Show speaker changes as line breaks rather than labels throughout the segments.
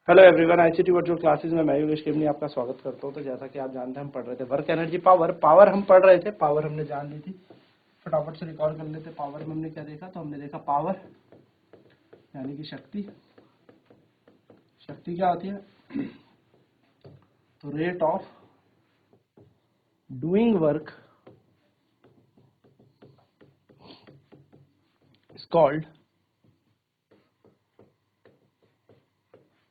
Hello everyone, ICT virtual classes में मैं योगेश केमनी आपका स्वागत करता हूं। तो जैसा कि आप जानते हैं, हम पढ़ रहे थे वर्क एनर्जी पावर हम पढ़ रहे थे। पावर हमने जान ली थी, फटाफट से रिकॉर्ड कर लेते। पावर में हमने क्या देखा? तो हमने देखा पावर यानी कि शक्ति। शक्ति क्या होती है? तो rate of doing work is called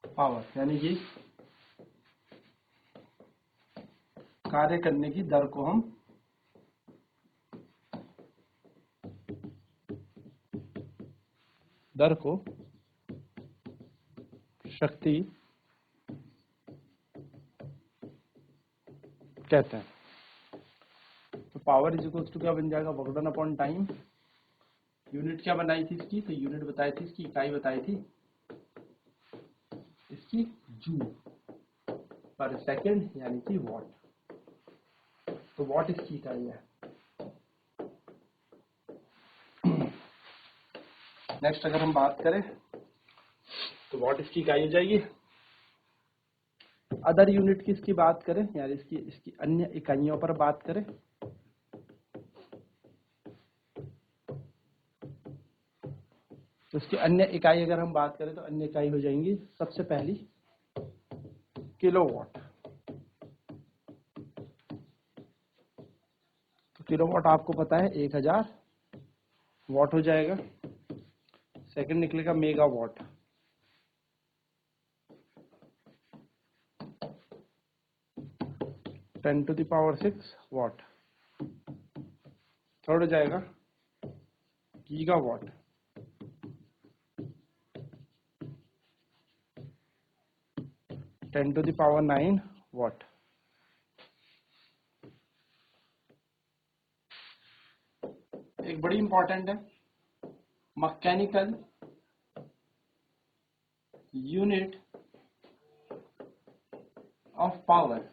power, यानी कि कार्य करने की दर को हम शक्ति कहते हैं। तो पावर इज इक्वल टू क्या बन जाएगा? Work done upon time. Unit क्या बनाई थी इसकी? तो यूनिट बताई थी, इसकी इकाई बताई थी इसकी जूल पर सेकंड, यानी कि वॉट। तो वॉट इसकी इकाई है। नेक्स्ट अगर हम बात करें तो वॉट इसकी इकाई हो जाएगी। अदर यूनिट की इसकी बात करें, यानी इसकी अन्य इकाइयों पर बात करें, तो इसकी अन्य इकाई अगर हम बात करें तो अन्य इकाई हो जाएंगी सबसे पहली किलोवाट। तो किलोवाट आपको पता है 1000 वाट हो जाएगा। सेकंड निकलेगा megawatt. Ten to the power 6 watt. Third हो जाएगा gigawatt. Ten to the power 9 watt. एक बड़ी इंपॉर्टेंट है, मैकेनिकल यूनिट ऑफ पावर,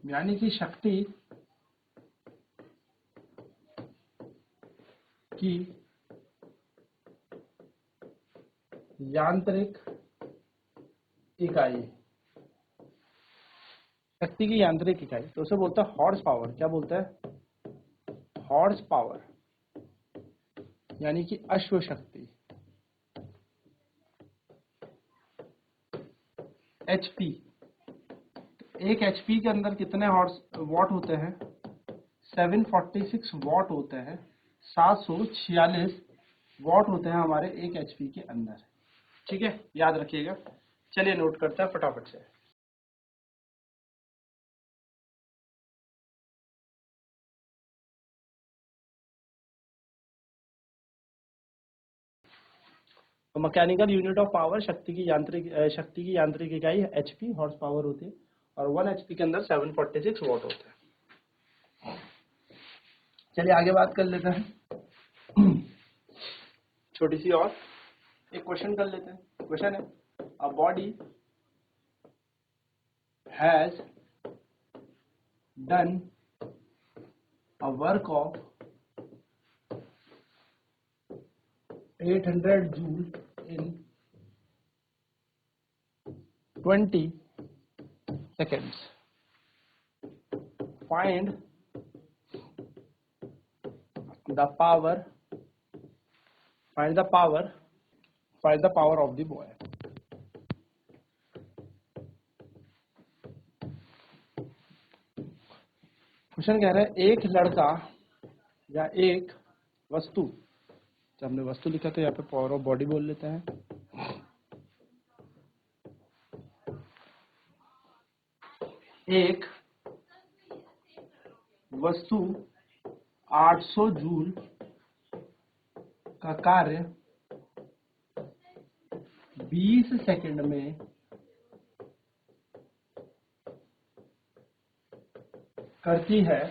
यानी कि शक्ति की यांत्रिक इकाई। शक्ति की यांत्रिक इकाई तो उसे बोलता है हॉर्स पावर। क्या बोलता है? हॉर्स पावर, यानी कि अश्व शक्ति। एचपी, एक एचपी के अंदर कितने हॉर्स वॉट होते हैं? 746 वॉट होते हैं। 746 वॉट होते हैं हमारे एक एचपी के अंदर। ठीक है, याद रखिएगा। चलिए नोट करते हैं फटाफट से। तो मैकेनिकल यूनिट ऑफ पावर, शक्ति की यांत्रिक इकाई एचपी, हॉर्स पावर होती है। और 1 एचपी के अंदर 746 वॉट होते हैं। चलिए आगे बात कर लेते हैं। छोटी सी और एक क्वेश्चन कर लेते हैं। क्वेश्चन है, a body has done a work of 800 joule in 20 seconds. Find the power. Find the power. Find the power of the boy. Question कह रहा है एक लड़का या एक वस्तु। जब हमने वस्तु लिखा तो यहाँ पे पावर ऑफ बॉडी बोल लेते हैं। एक वस्तु 800 जूल का कार्य 20 सेकंड में करती है।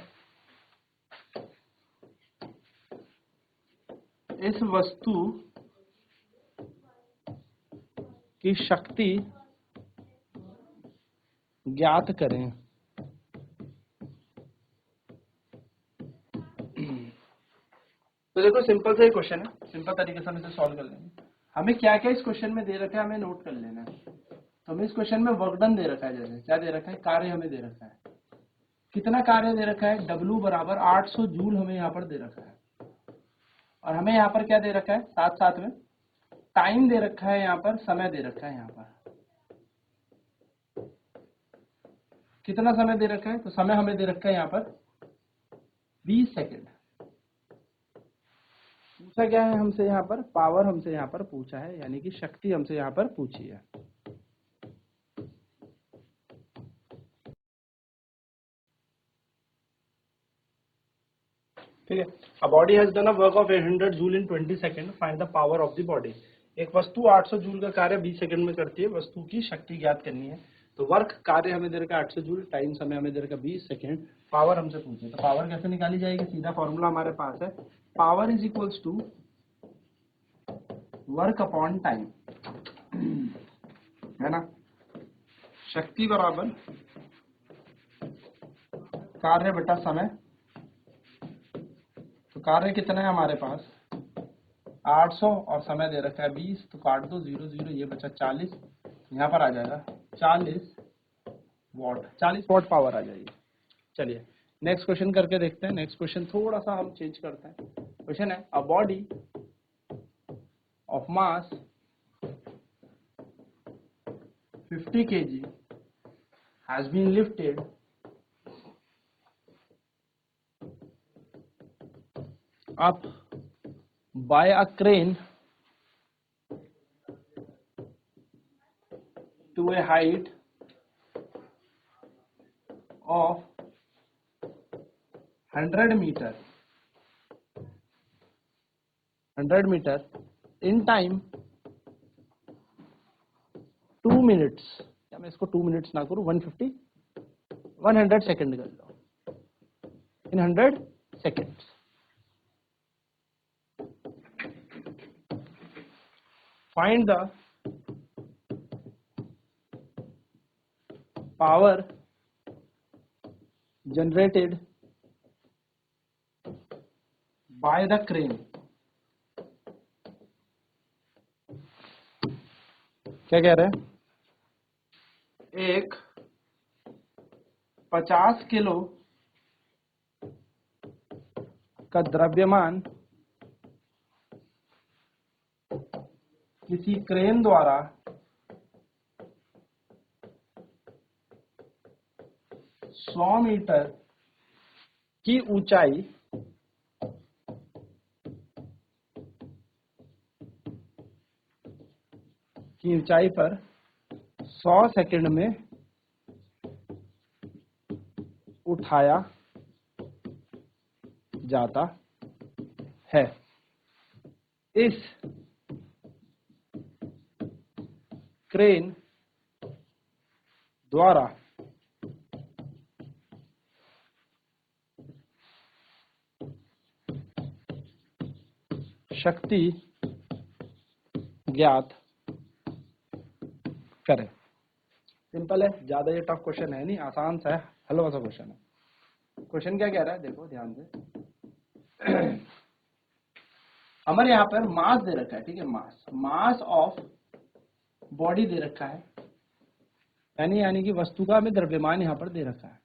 इस वस्तु की शक्ति ज्ञात करें। तो देखो सिंपल सा ही क्वेश्चन है, सिंपल तरीके से हम इसे सॉल्व कर लेंगे। हमें क्या क्या इस क्वेश्चन में दे रखा है हमें नोट कर लेना है। तो हमें इस क्वेश्चन में वर्क डन दे रखा है, जैसे क्या दे रखा है, कार्य हमें दे रखा है। कितना कार्य दे रखा है, W बराबर 800 जूल हमें यहाँ पर दे रखा है। और हमें यहाँ पर क्या दे रखा है, साथ साथ में टाइम दे रखा है, यहाँ पर समय दे रखा है। यहाँ पर कितना समय दे रखा है, तो समय हमें दे रखा है यहाँ पर 20 सेकेंड। पूछा क्या है हमसे यहाँ पर, पावर हमसे यहाँ पर पूछा है, यानी कि शक्ति हमसे यहाँ पर पूछी है। ठीक है। A body has done a work of 800 joule in 20 second, find the power of the body. एक वस्तु 800 जूल का कार्य 20 सेकंड में करती है, वस्तु की शक्ति ज्ञात करनी है। तो वर्क कार्य हमें दे रखा है 800 जूल, टाइम समय हमें दे रखा है 20 सेकंड, पावर हमसे पूछे। तो पावर कैसे निकाली जाएगी, सीधा फॉर्मूला हमारे पास है, power is equals to work upon time, है ना। शक्ति बराबर कार्य बटा समय। तो कार्य कितना है हमारे पास 800 और समय दे रखा है 20, तो काट दो 0 0, ये बचा 40, यहाँ पर आ जाएगा 40 वॉट, 40 वॉट पावर आ जाएगी। चलिए नेक्स्ट क्वेश्चन करके देखते हैं। नेक्स्ट क्वेश्चन थोड़ा सा हम चेंज करते हैं। क्वेश्चन है, a body of mass 50 kg has been lifted up by a crane to a height of 100 meter in time 2 minutes, या मैं इसको 2 मिनट्स ना करूं, 100 सेकेंड कर लो, इन 100 seconds. Find the power generated by the crane. क्या कह रहे हैं, एक 50 किलो का द्रव्यमान किसी क्रेन द्वारा 100 मीटर की ऊंचाई पर 100 सेकंड में उठाया जाता है। इस क्रेन द्वारा शक्ति ज्ञात करें। सिंपल है, ज्यादा ये टफ क्वेश्चन है नहीं, आसान सा है, हलवा सा क्वेश्चन है। क्वेश्चन क्या कह रहा है, देखो ध्यान से। हमारे यहाँ पर मास दे रखा है, ठीक है, मास ऑफ बॉडी दे रखा है, यानी कि वस्तु का हमें द्रव्यमान यहाँ पर दे रखा है।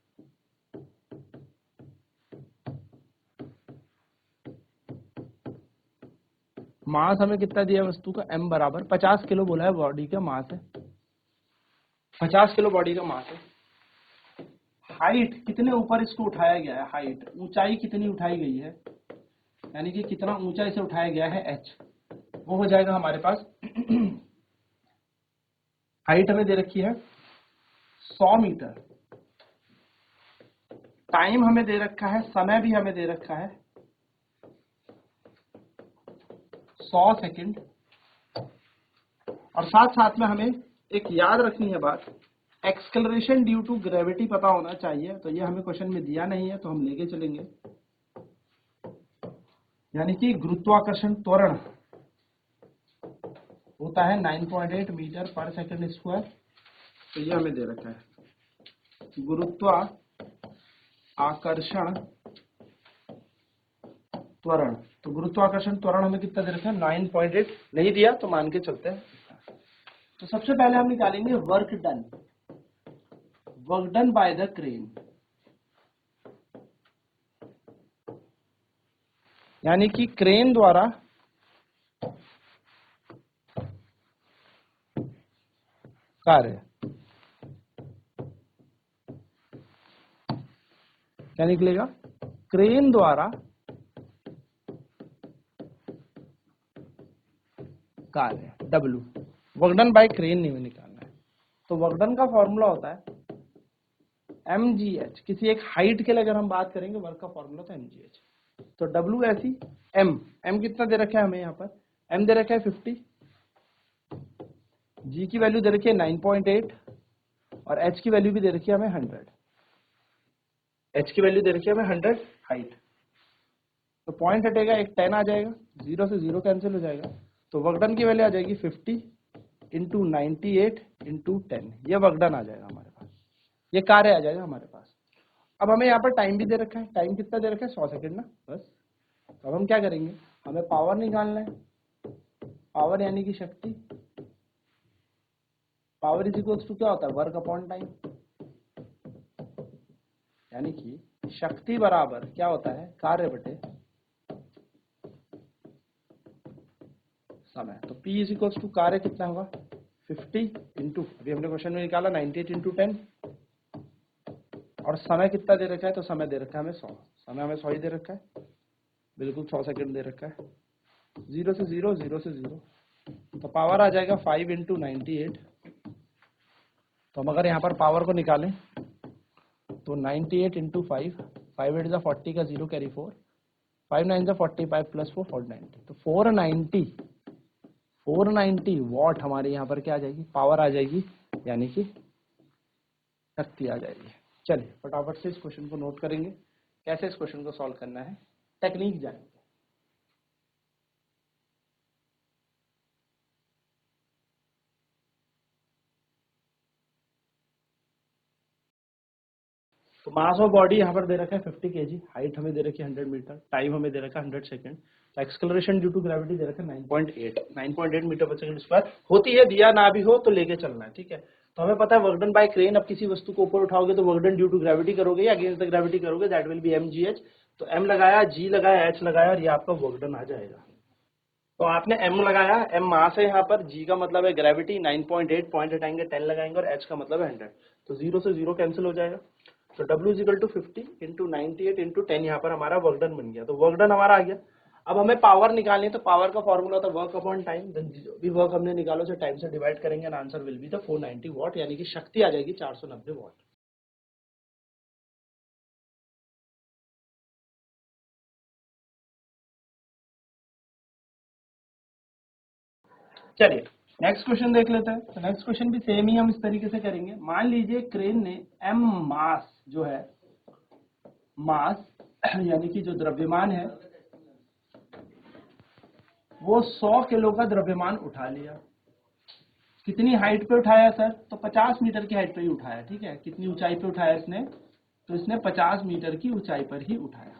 मास हमें कितना दिया है वस्तु का, m बराबर 50 किलो बोला है, बॉडी का मास है 50 किलो, बॉडी का मास है। हाइट कितने ऊपर इसको उठाया गया है, हाइट ऊंचाई कितनी उठाई गई है, यानी कि कितना ऊंचाई से उठाया गया है h, वो हो जाएगा हमारे पास। हाइट हमें दे रखी है 100 मीटर, टाइम हमें दे रखा है, समय भी हमें दे रखा है 100 सेकंड। और साथ साथ में हमें एक याद रखनी है बात, एक्सेलरेशन ड्यू टू ग्रेविटी पता होना चाहिए। तो ये हमें क्वेश्चन में दिया नहीं है, तो हम लेके चलेंगे, यानी कि गुरुत्वाकर्षण त्वरण होता है 9.8 मीटर पर सेकंड स्क्वायर। तो ये हमें दे रखा है, गुरुत्वाकर्षण त्वरण, तो गुरुत्वाकर्षण त्वरण हमें कितना दे रखा है 9.8, नहीं दिया तो मान के चलते हैं। तो सबसे पहले हम निकालेंगे work done, work done by the crane, यानी कि क्रेन द्वारा कार्य, क्या निकलेगा, क्रेन द्वारा कार्य W, वर्कडन बाय क्रेन नहीं निकालना है। तो वर्कडन का फॉर्मूला होता है mgh, किसी एक हाइट के लिए अगर हम बात करेंगे वर्क का फॉर्मूला तो mgh। तो W ऐसी m कितना दे रखा है हमें यहाँ पर, m दे रखा है 50, g की वैल्यू दे रखी है 9.8 और h की वैल्यू भी दे रखी है हमें 100, h की वैल्यू दे रखी है हमें 100 हाइट। तो पॉइंट हटेगा, एक 10 आ जाएगा, 0 से 0 कैंसिल हो जाएगा, तो वर्कडन की वैल्यू आ जाएगी 50 इंटू 98 इंटू 10, ये वर्कडन आ जाएगा हमारे पास, ये कार्य आ जाएगा हमारे पास। अब हमें यहाँ पर टाइम भी दे रखा है, टाइम कितना दे रखा है 100 सेकंड ना बस। तो अब हम क्या करेंगे, हमें पावर निकालना है, पावर यानी कि शक्ति, पावर इज इक्वल्स टू क्या होता है वर्क अपॉन टाइम, यानी कि शक्ति बराबर क्या होता है कार्य बटे समय। तो P इज इक्वल्स टू कार्य कितना होगा 50 इंटू, अभी हमने क्वेश्चन में निकाला 98 इंटू 10, और समय कितना दे रखा है, तो समय दे रखा है हमें 100, समय हमें 100 ही दे रखा है, बिल्कुल 100 सेकंड दे रखा है, 0 से 0 0 से 0, तो पावर आ जाएगा 5 इंटू 98। तो हम अगर यहाँ पर पावर को निकालें तो 98 इंटू 5, 5 8 जा 40 का 0 कैरी 4, 5 9 जा 45 प्लस 4 490, तो 490 वॉट हमारे यहाँ पर क्या आ जाएगी, पावर आ जाएगी, यानी कि शक्ति आ जाएगी। चलिए फटाफट से इस क्वेश्चन को नोट करेंगे, कैसे इस क्वेश्चन को सॉल्व करना है, टेक्निक जानेंगे। तो मास ऑफ बॉडी यहाँ पर दे रखा है 50 kg, हाइट हमें दे रखी है 100 मीटर, टाइम हमें दे रखा है 100 सेकंड, तो एक्सक्लरेशन ड्यू टू ग्रेविटी दे रखा है 9.8 मीटर पर सेकंड स्क्वायर होती है, दिया ना भी हो तो लेके चलना है, ठीक है। तो हमें पता है वर्कडन बाय क्रेन, अब किसी वस्तु को ऊपर उठाओगे तो वर्कडन ड्यू टू ग्रेविटी करोगे या अगेंस्ट द ग्रेविटी करोगे, दैट विल बी mgh। तो m लगाया, g लगाया, h लगाया और ये आपका वर्कडन आ जाएगा। तो आपने m लगाया, m मास है यहाँ पर, g का मतलब है ग्रेविटी, 9.8 पॉइंट हटाएंगे 10 लगाएंगे और h का मतलब है 100, तो 0 से 0 कैंसिल हो जाएगा। तो W is equal to 50 into 98 into 10, यहाँ पर हमारा वर्कडन बन गया, तो वर्कडन हमारा आ गया। अब हमें पावर निकालनी है, तो पावर का फॉर्मूला था वर्क अपॉन टाइम, जो भी वर्क हमने निकालो उसे टाइम से डिवाइड करेंगे and answer will be the 490 what, यानी कि शक्ति आ जाएगी 490 वॉट। चलिए नेक्स्ट क्वेश्चन देख लेते हैं। तो नेक्स्ट क्वेश्चन भी सेम ही हम इस तरीके से करेंगे। मान लीजिए क्रेन ने m मास जो है, मास यानी कि जो द्रव्यमान है वो 100 किलो का द्रव्यमान उठा लिया। कितनी हाइट पे उठाया सर, तो 50 मीटर की हाइट पे ही उठाया, ठीक है। कितनी ऊंचाई पे उठाया इसने, तो इसने 50 मीटर की ऊंचाई पर ही उठाया,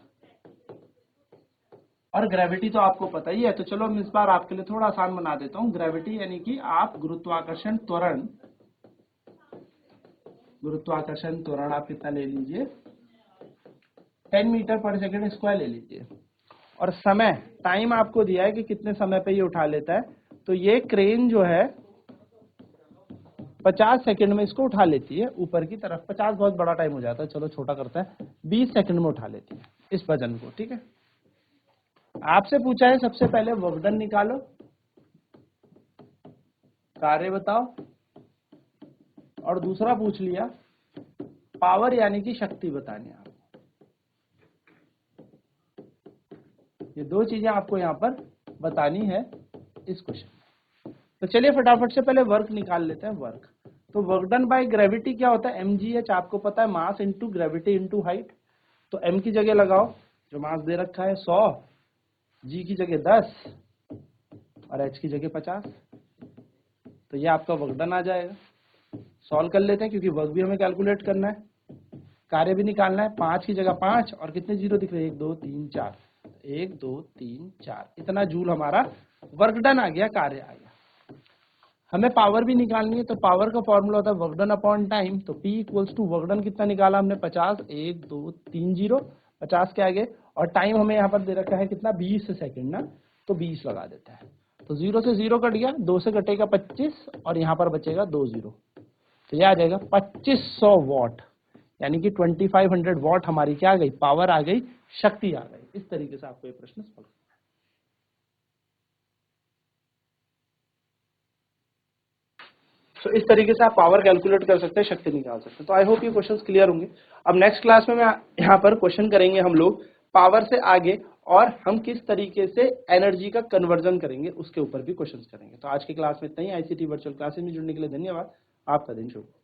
और ग्रेविटी तो आपको पता ही है। तो चलो मैं इस बार आपके लिए थोड़ा आसान बना देता हूँ। ग्रेविटी यानी कि आप गुरुत्वाकर्षण त्वरण, गुरुत्वाकर्षण त्वरण आप कितना ले लीजिए 10 मीटर पर सेकंड स्क्वायर ले लीजिए, और समय टाइम आपको दिया है कि कितने समय पे ये उठा लेता है। तो ये क्रेन जो है 50 सेकंड में इसको उठा लेती है ऊपर की तरफ। 50 बहुत बड़ा टाइम हो जाता है, चलो छोटा करता है, 20 सेकंड में उठा लेती है इस वजन को, ठीक है। आपसे पूछा है सबसे पहले वर्कडन निकालो, कार्य बताओ, और दूसरा पूछ लिया पावर यानी कि शक्ति बतानी है आपको। ये दो चीजें आपको यहाँ पर बतानी है इस क्वेश्चन में। तो चलिए फटाफट से पहले वर्क निकाल लेते हैं। वर्क, तो वर्क डन बाय ग्रेविटी क्या होता है mgh, आपको पता है mass into gravity into height. तो m की जगह लगाओ जो मास दे रखा है 100, g की जगह 10 और h की जगह 50, तो ये आपका वर्क डन आ जाएगा। सॉल्व कर लेते हैं क्योंकि वर्क भी हमें कैलकुलेट करना है, कार्य भी निकालना है। 5 की जगह 5 और कितने जीरो दिख रहे हैं 1 2 3 4, 1 2 3 4 इतना जूल हमारा वर्क डन आ गया, कार्य आ गया। हमें पावर भी निकालनी है, तो पावर का फॉर्मूला होता है वर्क डन अपॉन टाइम। तो P equals to work done कितना निकाला हमने 50, 1 2 3 0 50 के आगे, और टाइम हमें यहाँ पर दे रखा है कितना 20 सेकंड ना, तो 20 लगा देता है। तो 0 से 0 कट गया, 2 से कटेगा 25 और यहाँ पर बचेगा 2 0, तो यह आ जाएगा 2500 वॉट, यानी कि 2500 वॉट हमारी क्या आ गई, पावर आ गई, शक्ति आ गई। इस तरीके से आपको ये प्रश्न सॉल्व करना है। तो इस तरीके से आप पावर कैलकुलेट कर सकते हैं, शक्ति निकाल सकते हैं। तो आई होप ये क्वेश्चंस क्लियर होंगे। अब नेक्स्ट क्लास में मैं यहाँ पर क्वेश्चन करेंगे हम लोग पावर से आगे, और हम किस तरीके से एनर्जी का कन्वर्जन करेंगे उसके ऊपर भी क्वेश्चंस करेंगे। तो आज की क्लास में इतना ही। आईसीटी वर्चुअल क्लासेस में जुड़ने के लिए धन्यवाद। आपका दिन शुभ हो।